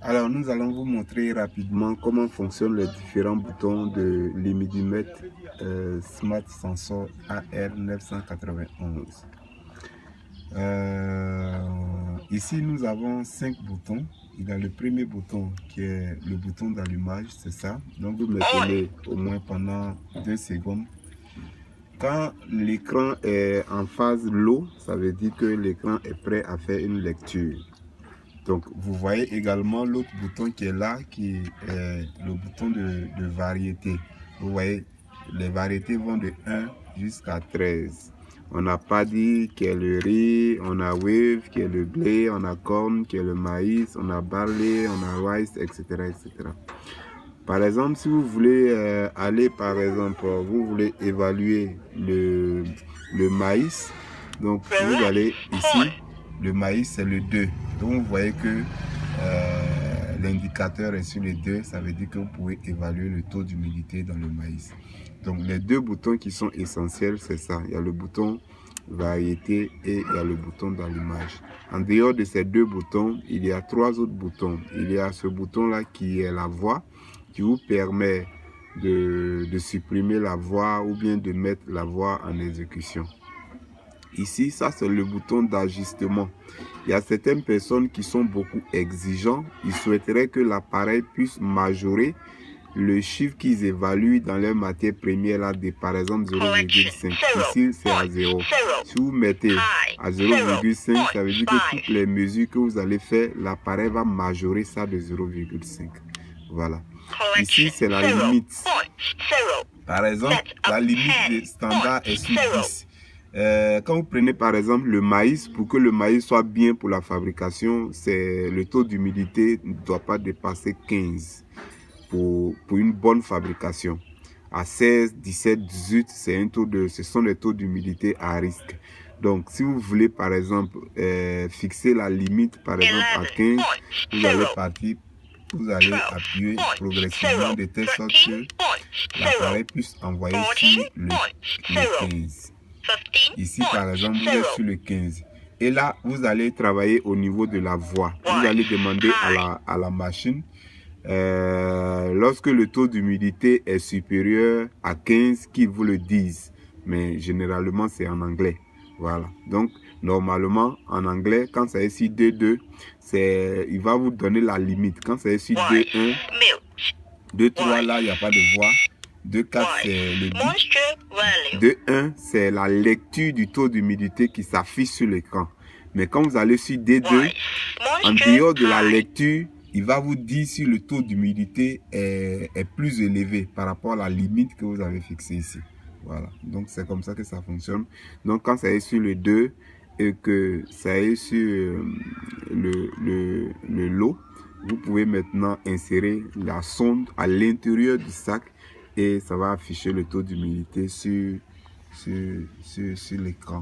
Alors, nous allons vous montrer rapidement comment fonctionnent les différents boutons de l'humidimètre Smart Sensor AR991. Ici, nous avons 5 boutons. Il y a le premier bouton qui est le bouton d'allumage, c'est ça. Donc, vous mettez au moins pendant 2 secondes. Quand l'écran est en phase low, ça veut dire que l'écran est prêt à faire une lecture. Donc, vous voyez également l'autre bouton qui est là, qui est le bouton de variété. Vous voyez, les variétés vont de 1 jusqu'à 13. On n'a pas dit qu'il y a le riz, on a wave, qui est le blé, on a corn, qui est le maïs, on a barley, on a rice, etc. etc. Par exemple, si vous voulez aller, par exemple, vous voulez évaluer le maïs, donc vous allez ici, le maïs c'est le 2. Donc vous voyez que l'indicateur est sur les 2, ça veut dire que vous pouvez évaluer le taux d'humidité dans le maïs. Donc les deux boutons qui sont essentiels, c'est ça. Il y a le bouton variété et il y a le bouton d'allumage. En dehors de ces deux boutons, il y a 3 autres boutons. Il y a ce bouton là qui est la voix, qui vous permet de supprimer la voix ou bien de mettre la voix en exécution. Ici, ça c'est le bouton d'ajustement. Il y a certaines personnes qui sont beaucoup exigeants. Ils souhaiteraient que l'appareil puisse majorer le chiffre qu'ils évaluent dans leur matière première là de par exemple 0,5. Ici c'est à 0. Si vous mettez à 0,5, ça veut dire que toutes les mesures que vous allez faire, l'appareil va majorer ça de 0,5. Voilà. Ici c'est la limite. Par exemple, la limite standard est sur 10. Quand vous prenez par exemple le maïs, pour que le maïs soit bien pour la fabrication, le taux d'humidité ne doit pas dépasser 15 pour une bonne fabrication. À 16, 17, 18, ce sont les taux d'humidité à risque. Donc si vous voulez par exemple fixer la limite par exemple à 15, vous allez partir, vous allez appuyer progressivement de telle sorte que l'appareil puisse envoyer sur le 15. Ici par exemple vous êtes sur le 15 et là vous allez travailler au niveau de la voix. Vous allez demander à la machine lorsque le taux d'humidité est supérieur à 15 qu'ils vous le disent, mais généralement c'est en anglais. Voilà, donc normalement en anglais quand c'est ici 2,2, il va vous donner la limite. Quand c'est ici 2,1, 2,3 là il n'y a pas de voix. 2,4 c'est le bip. 2,1 c'est la lecture du taux d'humidité qui s'affiche sur l'écran. Mais quand vous allez sur D2, en dehors de la lecture, il va vous dire si le taux d'humidité est plus élevé par rapport à la limite que vous avez fixée ici. Voilà, donc c'est comme ça que ça fonctionne. Donc quand ça est sur le 2 et que ça est sur le lot, vous pouvez maintenant insérer la sonde à l'intérieur du sac et ça va afficher le taux d'humidité sur l'écran.